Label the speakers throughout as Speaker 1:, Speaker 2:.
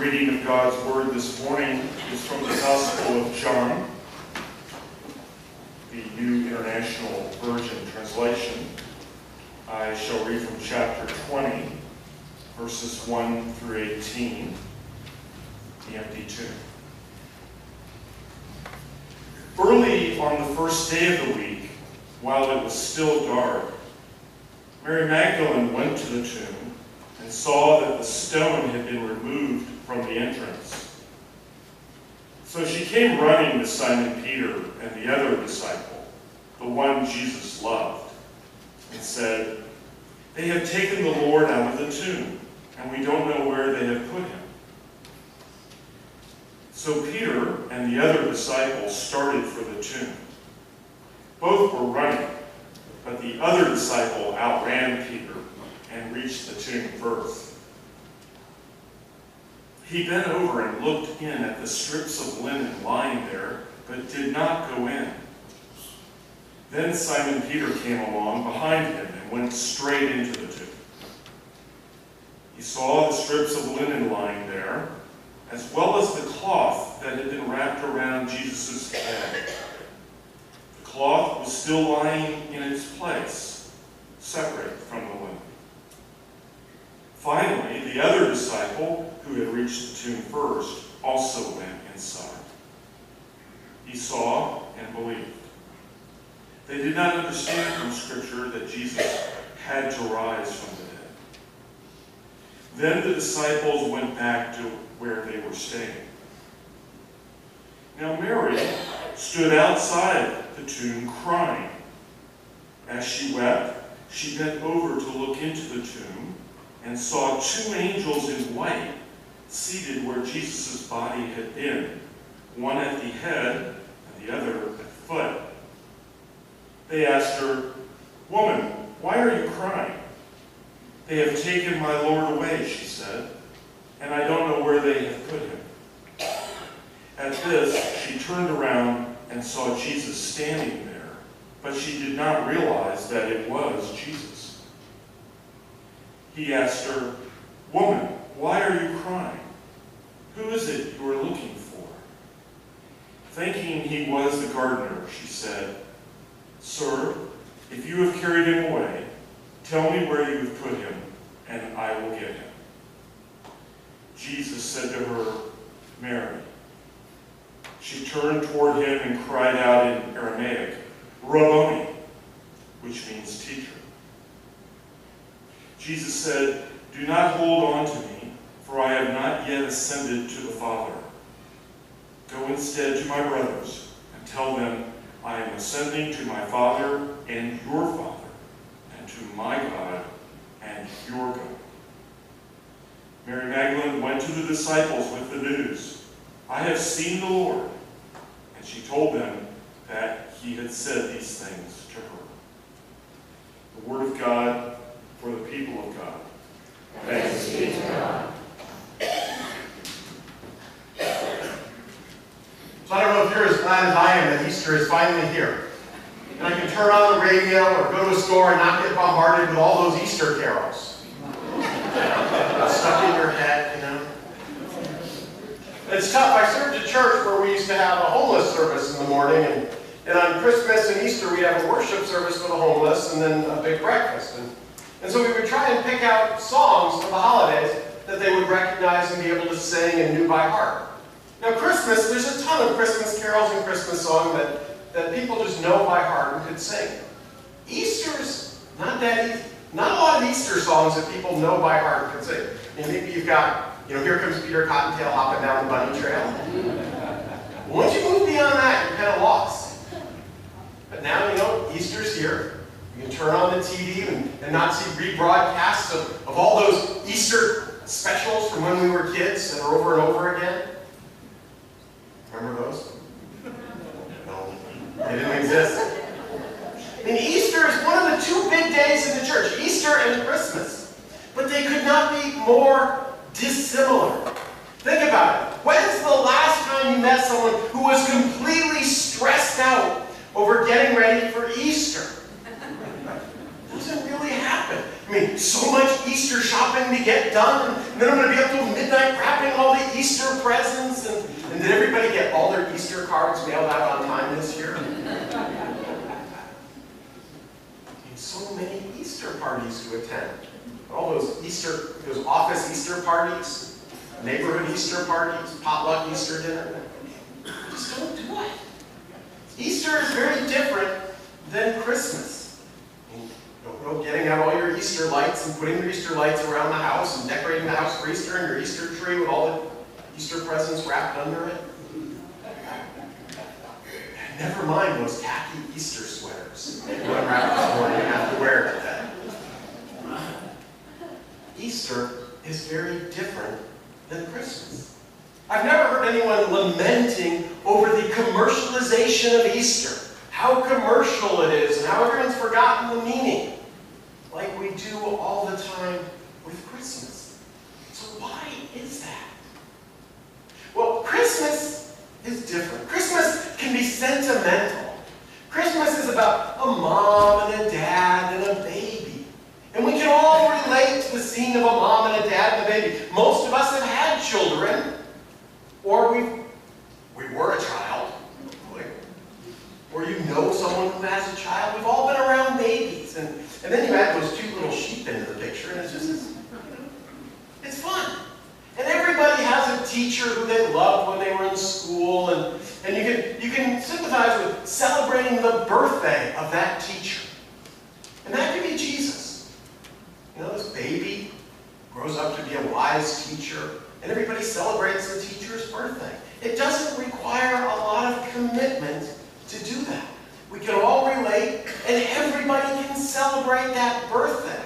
Speaker 1: reading of God's Word this morning is from the Gospel of John, the New International Version translation. I shall read from chapter 20, verses 1 through 18, the empty tomb. Early on the first day of the week, while it was still dark, Mary Magdalene went to the tomb and saw that the stone had been removed from the entrance. So she came running to Simon Peter and the other disciple, the one Jesus loved, and said, "They have taken the Lord out of the tomb, and we don't know where they have put him." So Peter and the other disciple started for the tomb. Both were running, but the other disciple outran Peter and reached the tomb first. He bent over and looked in at the strips of linen lying there, but did not go in. Then Simon Peter came along behind him and went straight into the tomb. He saw the strips of linen lying there, as well as the cloth that had been wrapped around Jesus' head. The cloth was still lying in its place, separate from the linen. Finally, the other disciple, who had reached the tomb first, also went inside. He saw and believed. They did not understand from Scripture that Jesus had to rise from the dead. Then the disciples went back to where they were staying. Now Mary stood outside the tomb crying. As she wept, she bent over to look into the tomb and saw two angels in white seated where Jesus' body had been, one at the head and the other at the foot. They asked her, "Woman, why are you crying?" "They have taken my Lord away," she said, "and I don't know where they have put him." At this, she turned around and saw Jesus standing there, but she did not realize that it was Jesus. He asked her, "Woman, why are you crying? Who is it you are looking for?" Thinking he was the gardener, she said, "Sir, if you have carried him away, tell me where you have put him, and I will get him." Jesus said to her, "Mary." She turned toward him and cried out in Aramaic, "Rabboni," which means teacher. Jesus said, "Do not hold on to me, for I have not yet ascended to the Father. Go instead to my brothers and tell them, I am ascending to my Father and your Father, and to my God and your God." Mary Magdalene went to the disciples with the news, "I have seen the Lord," and she told them that he had said these things to her. The word of God for the people of God.
Speaker 2: Thanks be to God.
Speaker 3: So I don't know if you're as glad as I am that Easter is finally here. And I can turn on the radio or go to a store and not get bombarded with all those Easter carols. Stuck in your head, you know. It's tough. I served a church where we used to have a homeless service in the morning. And on Christmas and Easter, we'd have a worship service for the homeless and then a big breakfast. And so we would try and pick out songs for the holidays that they would recognize and be able to sing and knew by heart. Now Christmas, there's a ton of Christmas carols and Christmas songs that people just know by heart and could sing. Easter's not that easy. Not a lot of Easter songs that people know by heart and could sing. And maybe you've got, "Here Comes Peter Cottontail hopping down the bunny trail." Once you move beyond that, you're kind of lost. But now, Easter's here. You can turn on the TV and not see rebroadcasts of all those Easter specials from when we were kids that are over and over again. Remember those? No, they didn't exist. Easter is one of the two big days in the church, Easter and Christmas. But they could not be more dissimilar. Think about it. When's the last time you met someone who was completely stressed out over getting ready for Easter? It doesn't really happen. I mean, so much Easter shopping to get done, and then I'm going to be up till midnight wrapping all the Easter presents. And did everybody get all their Easter cards mailed out on time this year? So many Easter parties to attend. All those office Easter parties, neighborhood Easter parties, potluck Easter dinner. Just don't do it. Easter is very different than Christmas. Don't go getting out all your Easter lights and putting your Easter lights around the house and decorating the house for Easter and your Easter tree with all the Easter presents wrapped under it. Never mind those tacky Easter sweaters. What I'm wrapped this morning, you have to wear today. Easter is very different than Christmas. I've never heard anyone lamenting over the commercialization of Easter. How commercial it is and how everyone's forgotten the meaning. Like we do all the time with Christmas. So why is that? Well, Christmas is different. Christmas can be sentimental. Christmas is about a mom and a dad and a baby. And we can all relate to the scene of a mom and a dad and a baby. Most of us have had children, or we were a child, or you know someone who has a child. We've all been around babies. And then you add those cute little sheep into the picture, and it's fun. And everybody has a teacher who they loved when they were in school, and you can sympathize with celebrating the birthday of that teacher. And that could be Jesus. You know, this baby grows up to be a wise teacher, and everybody celebrates the teacher's birthday. It doesn't require a lot of commitment to do that. We can all relate, and everybody can celebrate that birthday.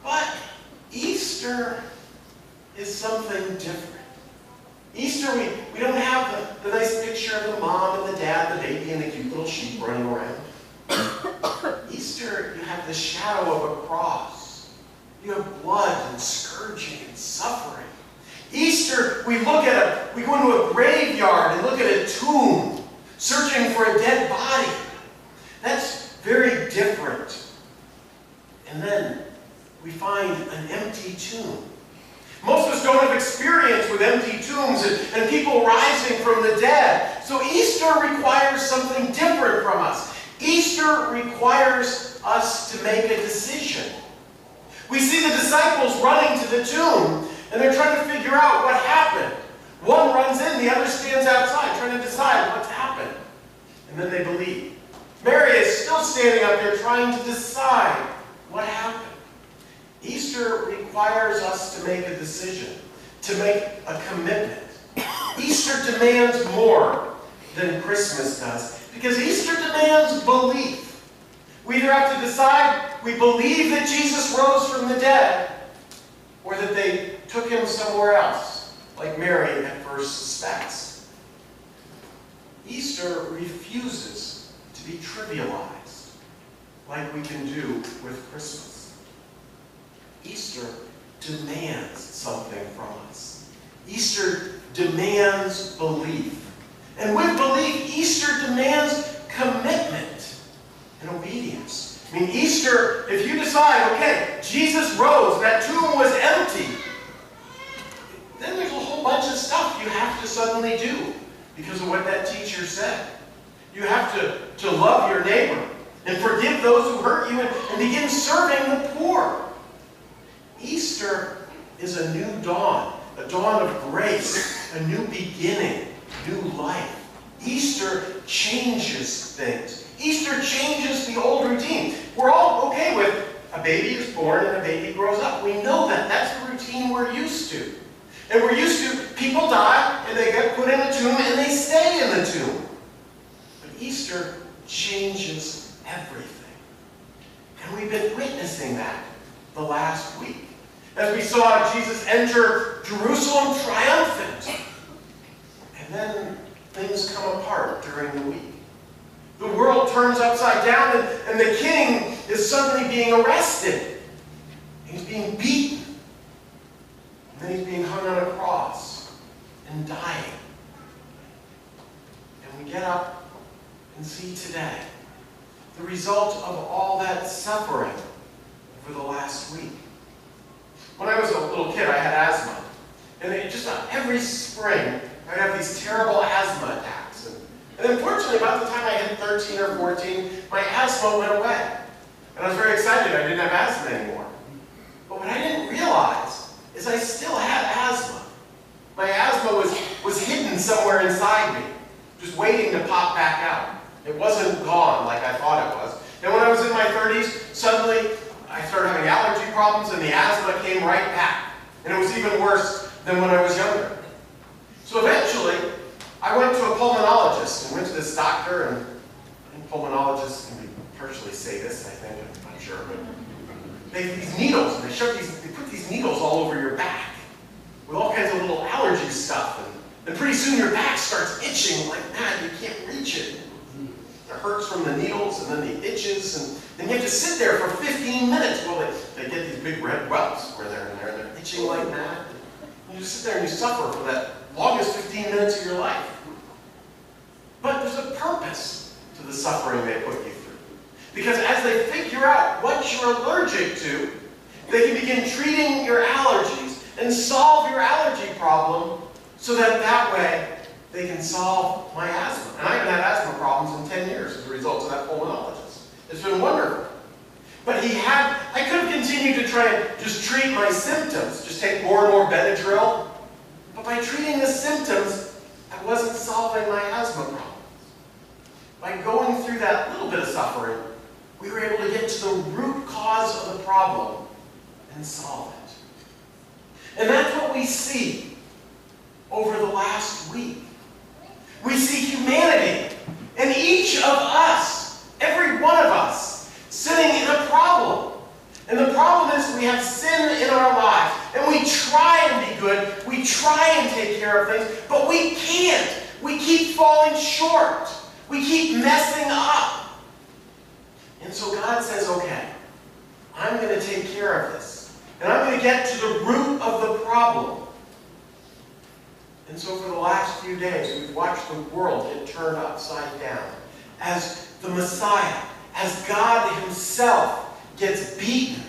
Speaker 3: But Easter is something different. Easter, we don't have the nice picture of the mom and the dad, the baby, and the cute little sheep running around. Easter, you have the shadow of a cross. You have blood and scourging and suffering. Easter, we go into a graveyard and look at a tomb, searching for a dead body. That's very different. And then we find an empty tomb. Most of us don't have experience with empty tombs and people rising from the dead. So Easter requires something different from us. Easter requires us to make a decision. We see the disciples running to the tomb, and they're trying to figure out what happened. One runs in, the other stands outside, trying to decide what's happened. And then they believe. Mary is still standing up there trying to decide what happened. Easter requires us to make a decision, to make a commitment. Easter demands more than Christmas does, because Easter demands belief. We either have to decide we believe that Jesus rose from the dead, or that they took him somewhere else, like Mary at first suspects. Easter refuses to be trivialized, like we can do with Christmas. Easter demands something from us. Easter demands belief. And with belief, Easter demands commitment and obedience. I mean, Easter, if you decide, okay, Jesus rose, that tomb was empty, then there's a whole bunch of stuff you have to suddenly do because of what that teacher said. You have to love your neighbor and forgive those who hurt you and begin serving the poor. Easter is a new dawn, a dawn of grace, a new beginning, new life. Easter changes things. Easter changes the old routine. We're all okay with a baby is born and a baby grows up. We know that. That's the routine we're used to. And we're used to people die and they get put in a tomb and they stay in the tomb. But Easter changes everything. And we've been witnessing that the last week. As we saw Jesus enter Jerusalem triumphant. And then things come apart during the week. The world turns upside down and the king is suddenly being arrested. He's being beaten. And then he's being hung on a cross and dying. And we get up and see today the result of all that suffering last week. When I was a little kid, I had asthma. And just every spring, I would have these terrible asthma attacks. And unfortunately, by the time I hit 13 or 14, my asthma went away. And I was very excited I didn't have asthma anymore. But what I didn't realize is I still had asthma. My asthma was hidden somewhere inside me, just waiting to pop back out. It wasn't gone like I thought it was. And when I was in my 30s, suddenly I started having allergy problems and the asthma came right back. And it was even worse than when I was younger. So eventually, I went to a pulmonologist and went to this doctor, and pulmonologists can be partially sadists, I think, I'm not sure, but they have these needles, and they put these needles all over your back with all kinds of little allergy stuff, and pretty soon your back starts itching like mad. You can't reach it. It hurts from the needles, and then the itches, and then you have to sit there for 15 minutes while they get these big red welts where they're in there, and they're itching like mad. And you just sit there and you suffer for that longest 15 minutes of your life. But there's a purpose to the suffering they put you through. Because as they figure out what you're allergic to, they can begin treating your allergies and solve your allergy problem so that way they can solve my asthma. And I haven't had asthma problems in 10 years as a result of that pulmonologist. It's been wonderful. But I could have continued to try and just treat my symptoms, just take more and more Benadryl. But by treating the symptoms, I wasn't solving my asthma problems. By going through that little bit of suffering, we were able to get to the root cause of the problem and solve it. And that's what we see over the last week. We see humanity, and each of us, every one of us, sitting in a problem. And the problem is we have sin in our lives, and we try and be good, we try and take care of things, but we can't. We keep falling short. We keep messing up. And so God says, okay, I'm going to take care of this. And I'm going to get to the root of the problem. And so for the last few days, we've watched the world get turned upside down. As the Messiah, as God himself gets beaten,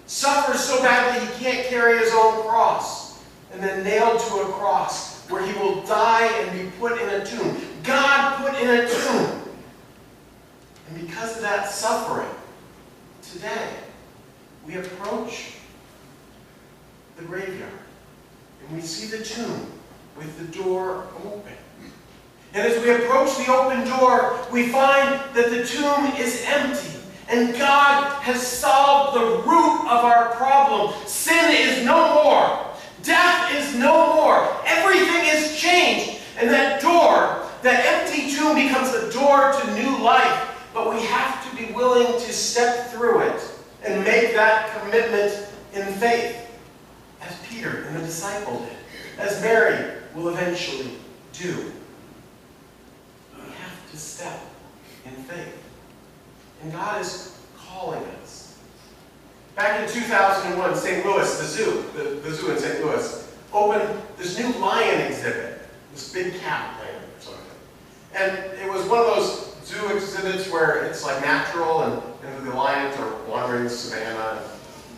Speaker 3: suffers so badly he can't carry his own cross, and then nailed to a cross where he will die and be put in a tomb. God put in a tomb. And because of that suffering, today, we approach the graveyard, and we see the tomb with the door open. And as we approach the open door, we find that the tomb is empty. And God has solved the root of our problem. Sin is no more. Death is no more. Everything is changed. And that door, that empty tomb, becomes the door to new life. But we have to be willing to step through it and make that commitment in faith, as Peter and the disciple did, as Mary will eventually do. We have to step in faith. And God is calling us. Back in 2001, St. Louis, the zoo in St. Louis, opened this new lion exhibit, this big cat lion or something. And it was one of those zoo exhibits where it's like natural and the lions are wandering the savannah.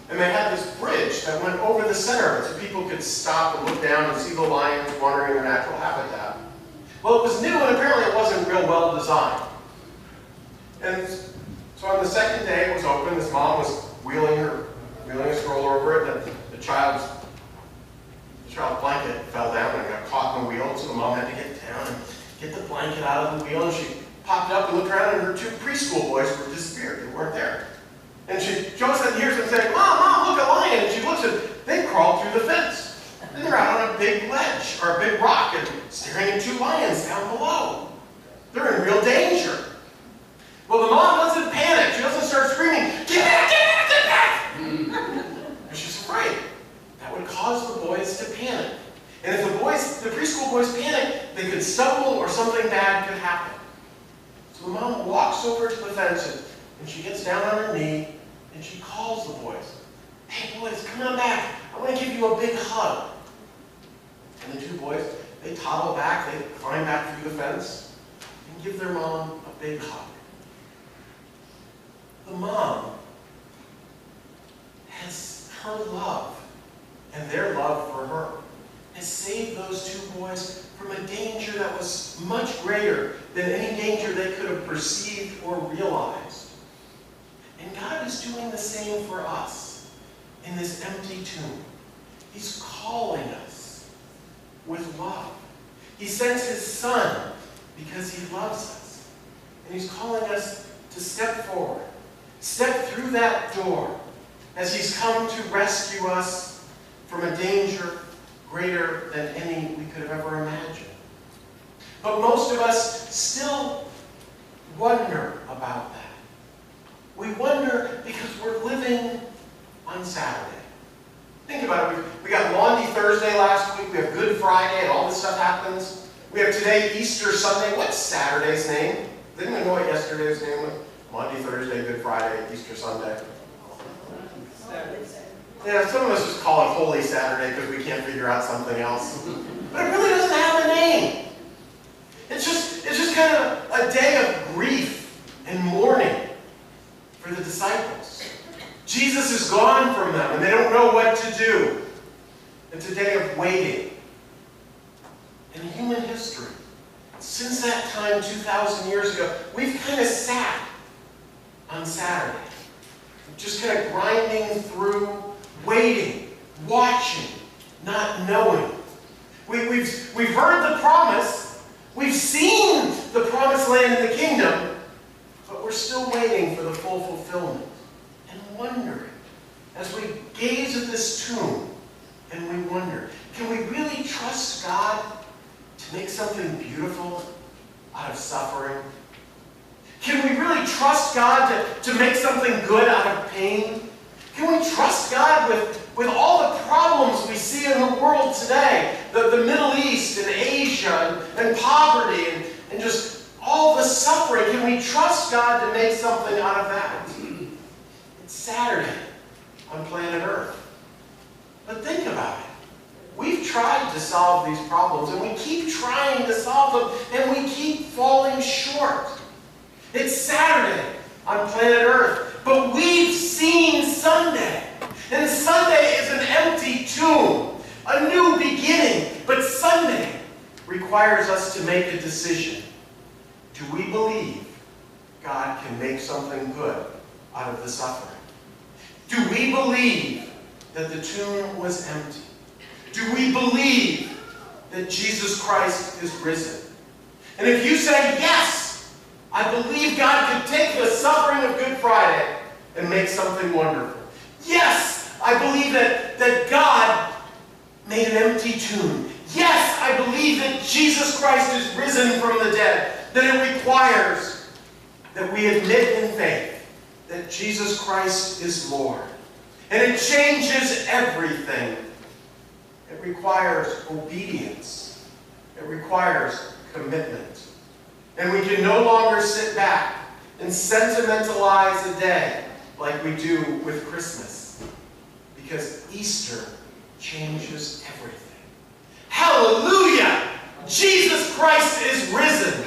Speaker 3: And they had this bridge that went over the center of it so people could stop and look down and see the lions wandering in their natural habitat. Well, it was new and apparently it wasn't real well designed. And so on the second day it was open, this mom was wheeling a stroller over it, and the child's blanket fell down and got caught in the wheel, so the mom had to get down and get the blanket out of the wheel, and she popped up and looked around, and her two preschool boys were disappeared. They weren't there. And she jumps in here and says, Mom, look, a lion. And she looks at, they crawled through the fence. And they're out on a big ledge, or a big rock, and staring at two lions down below. They're in real danger. Well, the mom doesn't panic. She doesn't start screaming, get back, get back, get back! And she's afraid. That would cause the boys to panic. And if the preschool boys panic, they could stumble or something bad could happen. So the mom walks over to the fence and she gets down on her knee and she calls the boys. Hey boys, come on back. I want to give you a big hug. And the two boys, they toddle back, they climb back through the fence and give their mom a big hug. The mom has her love and their love for her has saved those two boys from a danger that was much greater than any danger they could have perceived or realized. And God is doing the same for us in this empty tomb. He's calling us with love. He sends his Son because he loves us. And he's calling us to step forward, step through that door as he's come to rescue us from a danger greater than any we could have ever imagined. But most of us still wonder about that. We wonder because we're living on Saturday. Think about it. We got Maundy Thursday last week. We have Good Friday and all this stuff happens. We have today Easter Sunday. What's Saturday's name? Does anyone know what yesterday's name was? Maundy Thursday, Good Friday, Easter Sunday. Yeah, some of us just call it Holy Saturday because we can't figure out something else. But it really doesn't have a name. It's just kind of a day of grief and mourning for the disciples. Jesus is gone from them and they don't know what to do. It's a day of waiting. In human history, since that time 2,000 years ago, we've kind of sat on Saturday. Just kind of grinding through, waiting, watching, not knowing. We've heard the promise. We've seen the promised land in the kingdom, but we're still waiting for the full fulfillment and wondering as we gaze at this tomb and we wonder, can we really trust God to make something beautiful out of suffering? Can we really trust God to make something good out of pain? Can we trust God with all the problems we see in the world today? The Middle East and Asia and poverty and just all the suffering. Can we trust God to make something out of that? It's Saturday on planet Earth. But think about it. We've tried to solve these problems and we keep trying to solve them and we keep falling short. It's Saturday on planet Earth, but we've seen Sunday. And Sunday is an empty tomb, a new beginning. But Sunday requires us to make a decision. Do we believe God can make something good out of the suffering? Do we believe that the tomb was empty? Do we believe that Jesus Christ is risen? And if you say yes, I believe God could take the suffering of Good Friday and make something wonderful. Yes, I believe that God made an empty tomb. Yes, I believe that Jesus Christ is risen from the dead. Then it requires that we admit in faith that Jesus Christ is Lord. And it changes everything. It requires obedience. It requires commitment. And we can no longer sit back and sentimentalize a day like we do with Christmas. Because Easter changes everything. Hallelujah! Jesus Christ is risen.